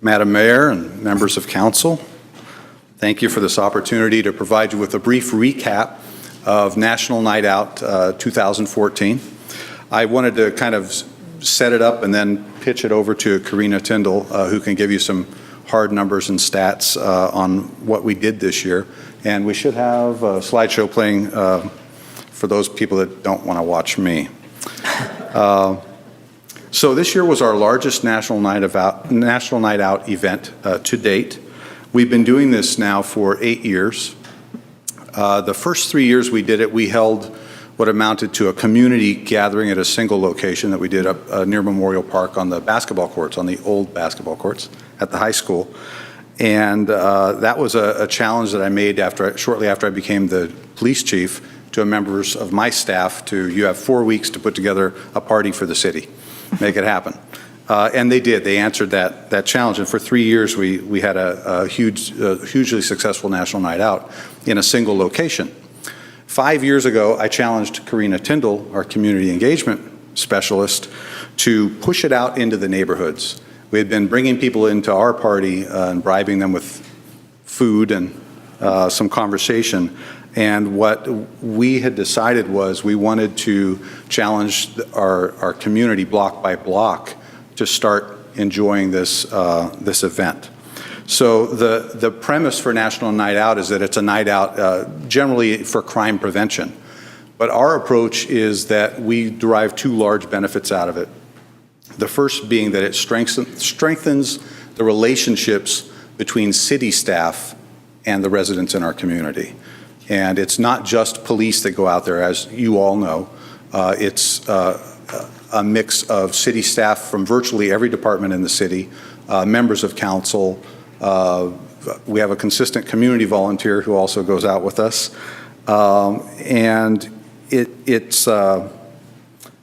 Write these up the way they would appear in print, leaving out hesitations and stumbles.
Madam Mayor and members of council, thank you for this opportunity to provide you with a brief recap of National Night Out 2014. I wanted to kind of set it up and then pitch it over to Karina Tyndall, who can give you some hard numbers and stats on what we did this year. And we should have a slideshow playing for those people that don't want to watch me. So this year was our largest National Night Out event to date. We've been doing this now for 8 years. The first 3 years we did it, we held what amounted to a community gathering at a single location that we did up near Memorial Park on the basketball courts, on the old basketball courts at the high school. And that was a challenge that I made shortly after I became the police chief to members of my staff you have 4 weeks to put together a party for the city. Make it happen. And they did. They answered that challenge. And for 3 years, we had a hugely successful National Night Out in a single location. 5 years ago, I challenged Karina Tyndall, our community engagement specialist, to push it out into the neighborhoods. We had been bringing people into our party and bribing them with food and some conversation. And what we had decided was we wanted to challenge our community block by block to start enjoying this event. So the premise for National Night Out is that it's a night out generally for crime prevention. But our approach is that we derive two large benefits out of it. The first being that it strengthens the relationships between city staff and the residents in our community. And it's not just police that go out there, as you all know. It's a mix of city staff from virtually every department in the city, members of council. We have a consistent community volunteer who also goes out with us. And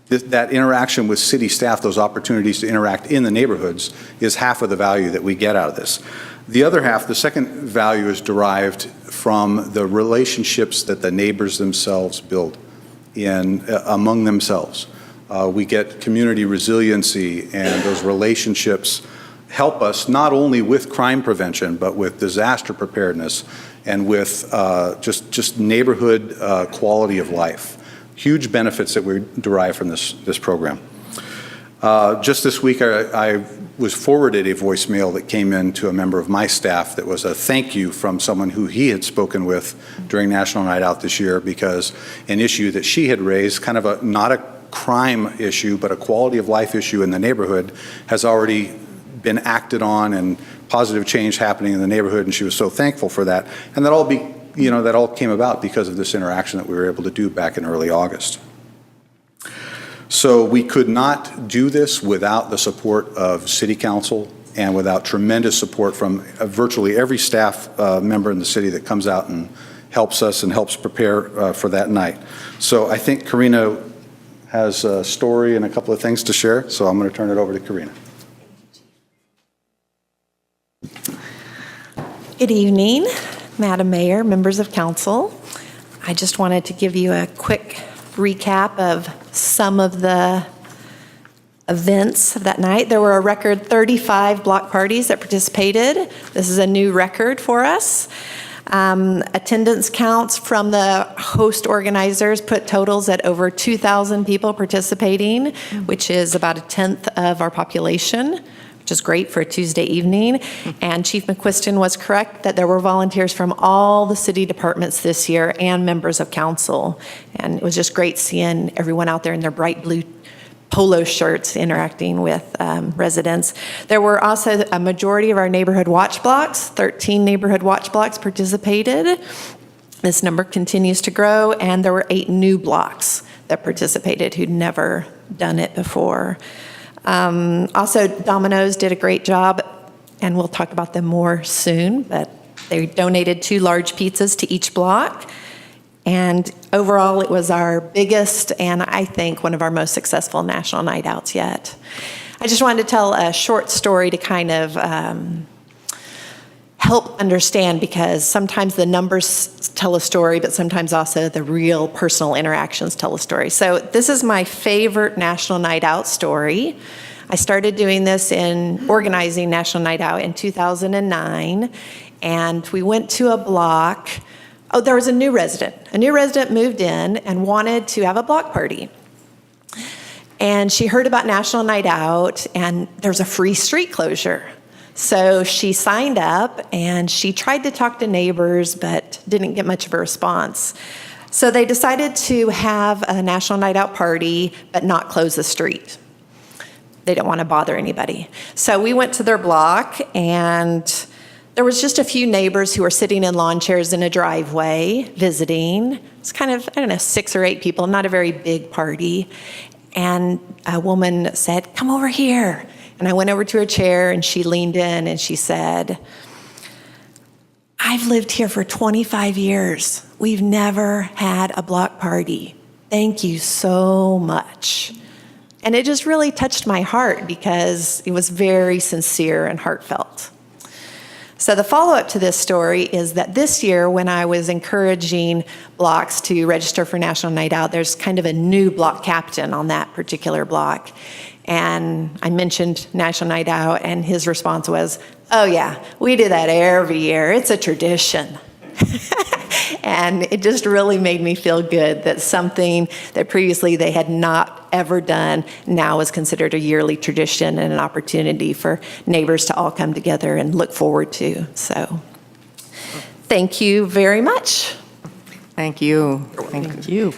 that interaction with city staff, those opportunities to interact in the neighborhoods, is half of the value that we get out of this. The other half, the second value, is derived from the relationships that the neighbors themselves build among themselves. We get community resiliency, and those relationships help us not only with crime prevention, but with disaster preparedness and with just neighborhood quality of life. Huge benefits that we derive from this program. Just this week, I was forwarded a voicemail that came in to a member of my staff that was a thank you from someone who he had spoken with during National Night Out this year, because an issue that she had raised, kind of not a crime issue, but a quality of life issue in the neighborhood, has already been acted on and positive change happening in the neighborhood, and she was so thankful for that. And that all came about because of this interaction that we were able to do back in early August. So we could not do this without the support of City Council and without tremendous support from virtually every staff member in the city that comes out and helps us and helps prepare for that night. So I think Karina has a story and a couple of things to share, so I'm going to turn it over to Karina. Good evening, Madam Mayor, members of council. I just wanted to give you a quick recap of some of the events of that night. There were a record 35 block parties that participated. This is a new record for us. Attendance counts from the host organizers put totals at over 2,000 people participating, which is about a tenth of our population, which is great for a Tuesday evening. And Chief McQuiston was correct that there were volunteers from all the city departments this year and members of council. And it was just great seeing everyone out there in their bright blue polo shirts interacting with residents. There were also a majority of our neighborhood watch blocks. 13 neighborhood watch blocks participated. This number continues to grow, and there were 8 new blocks that participated who'd never done it before. Also, Domino's did a great job, and we'll talk about them more soon, but they donated 2 large pizzas to each block. And overall, it was our biggest and I think one of our most successful National Night Outs yet. I just wanted to tell a short story to kind of help understand, because sometimes the numbers tell a story, but sometimes also the real personal interactions tell a story. So this is my favorite National Night Out story. I started doing this in organizing National Night Out in 2009, and we went to a block. Oh, there was a new resident. A new resident moved in and wanted to have a block party. And she heard about National Night Out, and there's a free street closure. So she signed up, and she tried to talk to neighbors, but didn't get much of a response. So they decided to have a National Night Out party, but not close the street. They didn't want to bother anybody. So we went to their block, and there was just a few neighbors who were sitting in lawn chairs in a driveway visiting. It's kind of, 6 or 8 people, not a very big party. And a woman said, "Come over here." And I went over to her chair, and she leaned in, and she said, "I've lived here for 25 years. We've never had a block party. Thank you so much." And it just really touched my heart because it was very sincere and heartfelt. So the follow-up to this story is that this year, when I was encouraging blocks to register for National Night Out, there's kind of a new block captain on that particular block. And I mentioned National Night Out, and his response was, "Oh yeah, we do that every year. It's a tradition." And it just really made me feel good that something that previously they had not ever done now is considered a yearly tradition and an opportunity for neighbors to all come together and look forward to. So thank you very much. Thank you. Thank you.